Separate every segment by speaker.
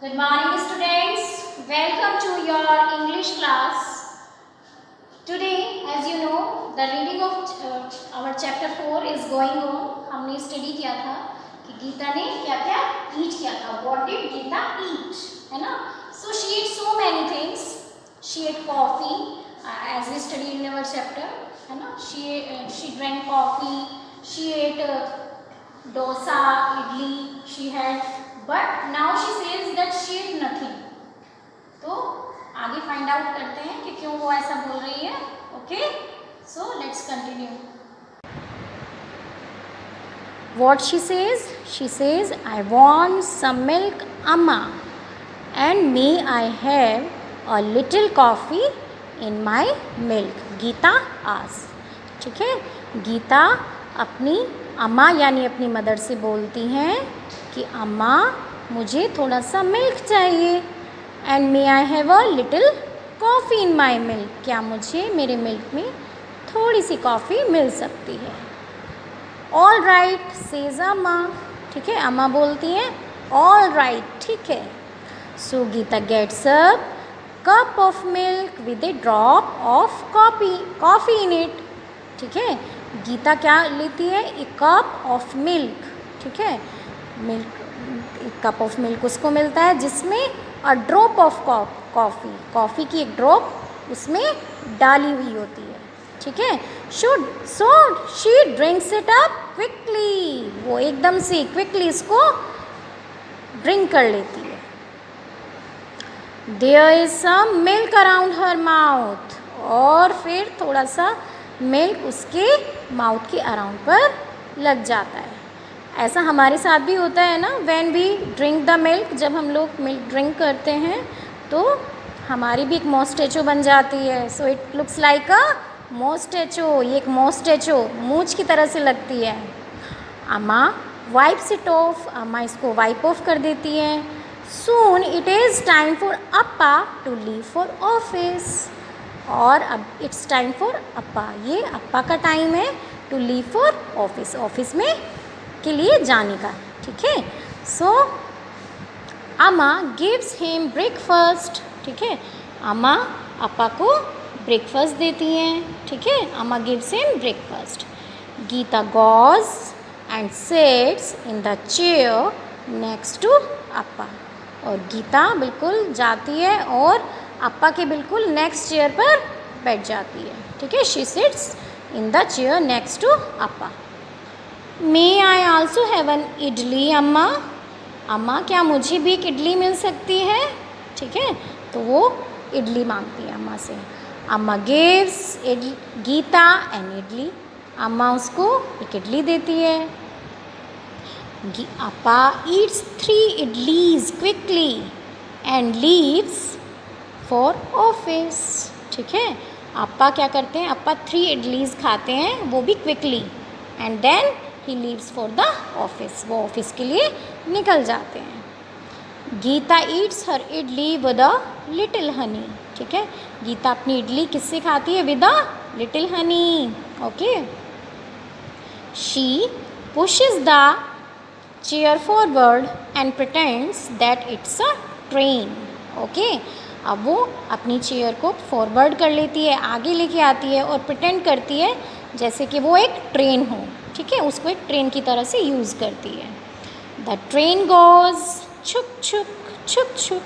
Speaker 1: Good morning students, welcome to your English class. Today as you know the reading of our chapter 4 is going on. हमने study किया था कि गीता ने क्या क्या ईट किया था. What did Gita eat? है ना. So she ate so many things. She ate coffee as we studied in our chapter. है ना. She drank coffee. She ate dosa, idli. She had. But now she says that she ate nothing. तो आगे find out करते हैं कि क्यों वो ऐसा बोल रही है. Okay, so let's continue. What she says? She says, I want some milk, Amma, and may I have a little coffee in my milk. Geeta asks. ठीक है, गीता अपनी अम्मा यानी अपनी मदर से बोलती हैं कि अम्मा मुझे थोड़ा सा मिल्क चाहिए. And may I have a little coffee in my milk. क्या मुझे मेरे मिल्क में थोड़ी सी कॉफ़ी मिल सकती है. ऑल राइट सेज अम्मा. ठीक है, अम्मा बोलती हैं ऑल राइट, ठीक है. So Geeta gets up cup of milk with a drop of coffee in it. ठीक है, गीता क्या लेती है, एक कप ऑफ मिल्क. ठीक है, मिल्क, एक कप ऑफ मिल्क उसको मिलता है जिसमें अ ड्रॉप ऑफ कॉफ़ी की एक ड्रॉप उसमें डाली हुई होती है. ठीक है, so she drinks it up quickly. वो एकदम से क्विकली इसको ड्रिंक कर लेती है. There is some milk around her mouth. और फिर थोड़ा सा मिल्क उसके माउथ के अराउंड पर लग जाता है. ऐसा हमारे साथ भी होता है ना. When we drink the milk, जब हम लोग मिल्क ड्रिंक करते हैं तो हमारी भी एक मोस्टेचो बन जाती है. So it looks like a mustachio. ये एक मोस्टेचो मूंछ की तरह से लगती है. अम्मा वाइप्स इट ऑफ. अम्मा इसको वाइप ऑफ कर देती हैं. Soon it is time for Appa to leave for office. और अब इट्स टाइम फॉर अप्पा. ये अप्पा का टाइम है to leave for office. Office में के लिए जाने का. ठीक है, सो अम्मा गिव्स हिम ब्रेकफास्ट. ठीक है, अम्मा अप्पा को ब्रेकफास्ट देती हैं. ठीक है, Amma gives him breakfast. Geeta goes and sits in the chair next to Appa. और गीता बिल्कुल जाती है और अप्पा के बिल्कुल नेक्स्ट चेयर पर बैठ जाती है. ठीक है, she sits in the chair next to Appa. May I also have an idli Amma. Amma क्या मुझे भी एक इडली मिल सकती है. ठीक है, तो वो इडली मांगती है अम्मा से. अम्मा गिव्स गीता एन इडली. अम्मा उसको एक इडली देती है. Appa eats 3 idlis quickly and leaves for office. ठीक है, अप्पा क्या करते हैं, अप्पा 3 इडलीज खाते हैं, वो भी quickly, and then he leaves for the office. वो ऑफिस के लिए निकल जाते हैं. Geeta eats her idli with a little honey. ठीक है, गीता अपनी इडली किससे खाती है, with a little honey. Okay, she pushes the chair forward and pretends that it's a train. Okay, अब वो अपनी चेयर को फॉरवर्ड कर लेती है, आगे लेके आती है और प्रिटेंड करती है जैसे कि वो एक ट्रेन हो. ठीक है, उसको एक ट्रेन की तरह से यूज़ करती है. द ट्रेन गोज छुक छुक छुक छुक.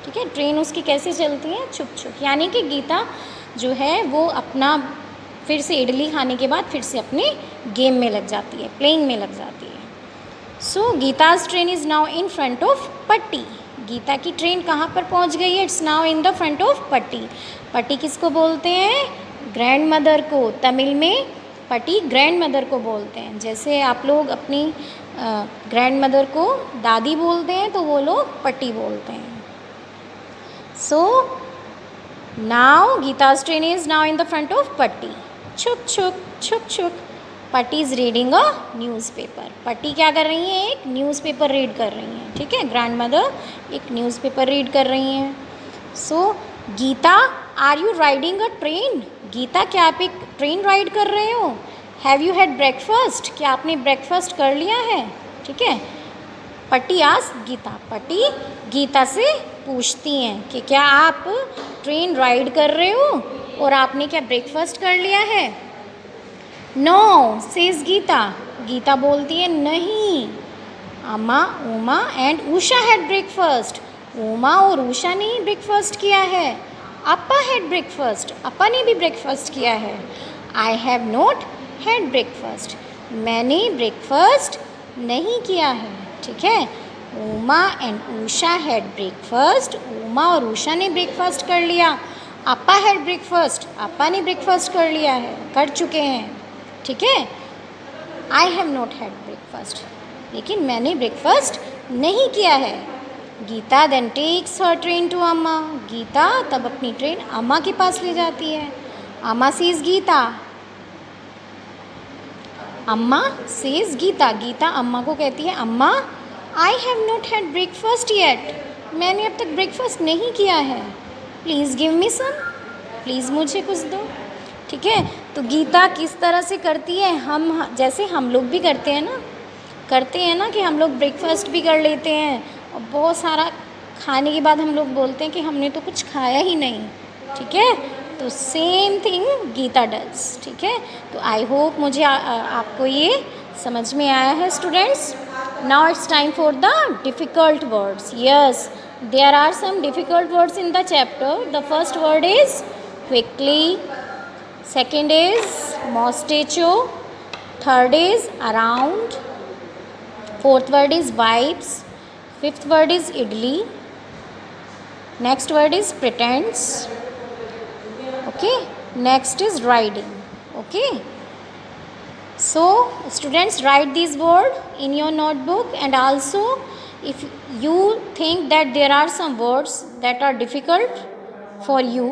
Speaker 1: ठीक है, ट्रेन उसकी कैसे चलती है, छुक छुक. यानी कि गीता जो है वो अपना फिर से इडली खाने के बाद फिर से अपने गेम में लग जाती है, प्लेइंग में लग जाती है. So Geeta's train is now in front of Patti. Geeta की ट्रेन कहाँ पर पहुँच गई है, it's now in the front of Patti. Patti किसको बोलते हैं, ग्रैंड मदर को. तमिल में पट्टी ग्रैंड मदर को बोलते हैं. जैसे आप लोग अपनी ग्रैंड मदर को दादी बोलते हैं तो वो लोग पट्टी बोलते हैं. So now Geeta's train is now in the front of पट्टी. छुक छुक छुक छुक. पट्टी इज़ रीडिंग अ न्यूज़पेपर. पट्टी क्या कर रही हैं, एक न्यूज़पेपर रीड कर रही हैं. ठीक है, ग्रैंड मदर एक न्यूज़पेपर रीड कर रही हैं. So Geeta are you riding a train. Geeta क्या आप एक ट्रेन राइड कर रहे हो. Have you had breakfast. क्या आपने ब्रेकफास्ट कर लिया है. ठीक है, पटी आस्क्ड गीता, पटी गीता से पूछती हैं कि क्या आप ट्रेन राइड कर रहे हो और आपने क्या ब्रेकफास्ट कर लिया है? नो सेज गीता, गीता बोलती है नहीं। अम्मा, Uma and Usha had breakfast, Uma और उषा ने ही ब्रेकफास्ट किया है। अप्पा हैड ब्रेकफास्ट, अप्पा ने भी ब्रेकफास्ट किया है। I have not had breakfast, मैंने ब्रेकफास्ट नहीं किया है। ठीक है, Uma and Usha had breakfast, Uma और उषा ने ब्रेकफास्ट कर लिया। अप्पा हैड ब्रेकफास्ट, अप्पा ने ब्रेकफास्ट कर लिया है, कर चुके हैं। ठीक है, I have not had breakfast, लेकिन मैंने ब्रेकफास्ट नहीं किया है। Geeta then takes her train to Amma, Geeta तब अपनी ट्रेन अम्मा के पास ले जाती है। अम्मा सेज गीता, अम्मा सेज गीता, गीता अम्मा को कहती है Amma I have not had breakfast yet, मैंने अब तक ब्रेकफास्ट नहीं किया है। Please give me some, please मुझे कुछ दो। ठीक है, तो गीता किस तरह से करती है, हम जैसे हम लोग भी करते हैं ना कि हम लोग ब्रेकफास्ट भी कर लेते हैं और बहुत सारा खाने के बाद हम लोग बोलते हैं कि हमने तो कुछ खाया ही नहीं। ठीक है, तो सेम थिंग गीता डज। ठीक है, तो आई होप मुझे आपको ये समझ में आया है students. Now it's time for the difficult words. Yes, there are some difficult words in the chapter. The first word is quickly, second is mostacho, third is around, fourth word is vibes, fifth word is idli, next word is pretends, okay, next is riding. Okay, so students write these words in your notebook, and also if you think that there are some words that are difficult for you,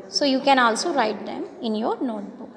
Speaker 1: so you can also write them in your notebook.